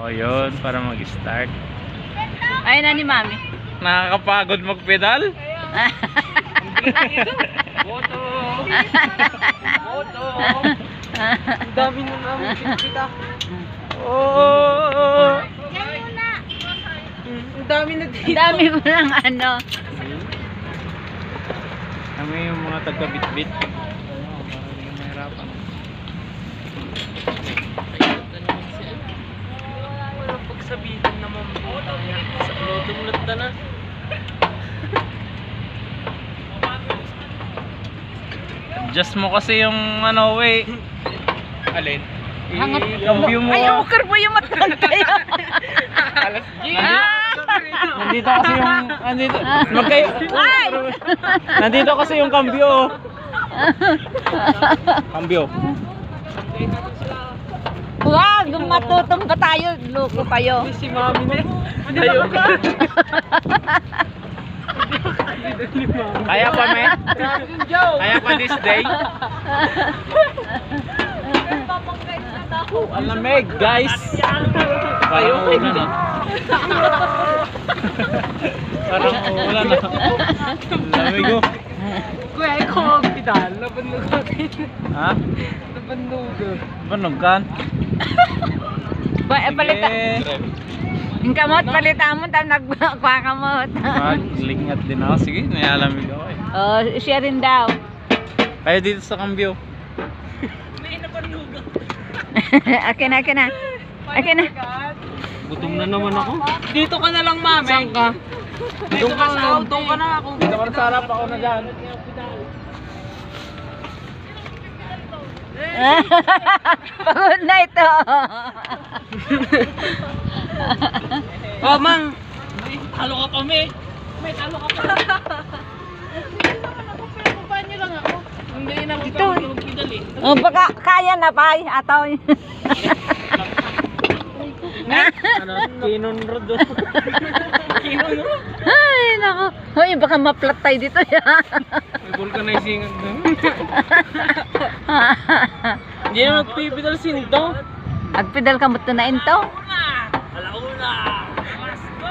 O yun, para mag-start. Ayun na ni Mami. Nakakapagod mag-pedal? Boto! Boto! Ang dami na namin kita. Oh! Ang dami na dito. Ang dami mo lang ano. Kami yung mga taga-bit-bit. Mahirapan. Walang pagsabihan naman po. Sa lutong-lut na. Adjust mo kasi yung ano way. Alin? I-cambio mo. Ay, ukar po yung matan kayo. Alas G! Nandito kasi yung magkayo. Nandito kasi yung cambio. Cambio. Wag, matutong pa tayo. Loko kayo. Si Mami na. Ayaw ka. Kaya pa me? Kaya pa this day? Ang lamig, guys. Parang ulan na. Parang ulan na. Lamig oh. Kuya, ikaw magpidal. Nabannog natin. Ha? Nabannog. Banugkan? Palita. Yung kamot, palita mo. Tapos nagkuha kamot. Maglingat din ako. Sige, nayalamig ako eh. Oh, share rin daw. Kayo dito sa cambio. Akin na, akin na. Akin na. Gutom na naman ako. Dito ka na lang, Mami. Saan ka? Dito ka na. Doon ka na ako. Dito ka sa harap, ako na dyan. Pagod na ito. Oh, Mang. Talo ka pa, me. May talo ka pa. Paano lang ako? Hindi na Ito. magpidal eh. Oh, baka kaya na pa. Ataw. Ano? Kinon road. Ay, nako. Hoy, baka maplat tayo dito. May vulcanizing doon. Hindi na magpipidal sinto. Agpidal ka mo to na into. Alauna! Mas go!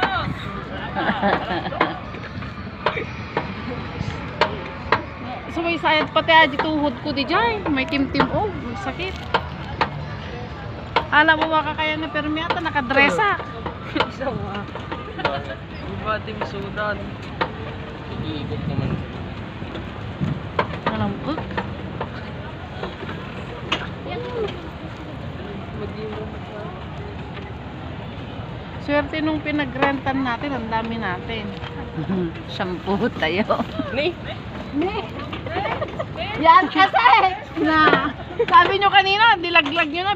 Sabay sayad pati aji tuhod ko di jay. May timtim oh, may sakit. Alam mo makakaya na pero miyata nakadresa. Isa nga. Iba ting sudan. Iikot naman. Alam mo. Swerte nung pinagrentan natin, ang dami natin. Shampoo tayo. Ni? Yan kasi! Na, sabi nyo kanina, dilaglag nyo na,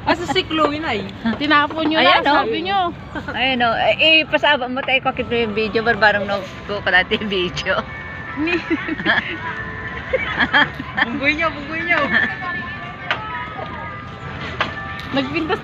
Asa si Chloe na eh. tinapon nyo Ayan, na, oh. sabi nyo. Ayun o. Pasaba mo tayo kakit mo yung video. Barbarong no ko pala yung video. Bunggoy niyo, bunggoy niyo. Nagpintas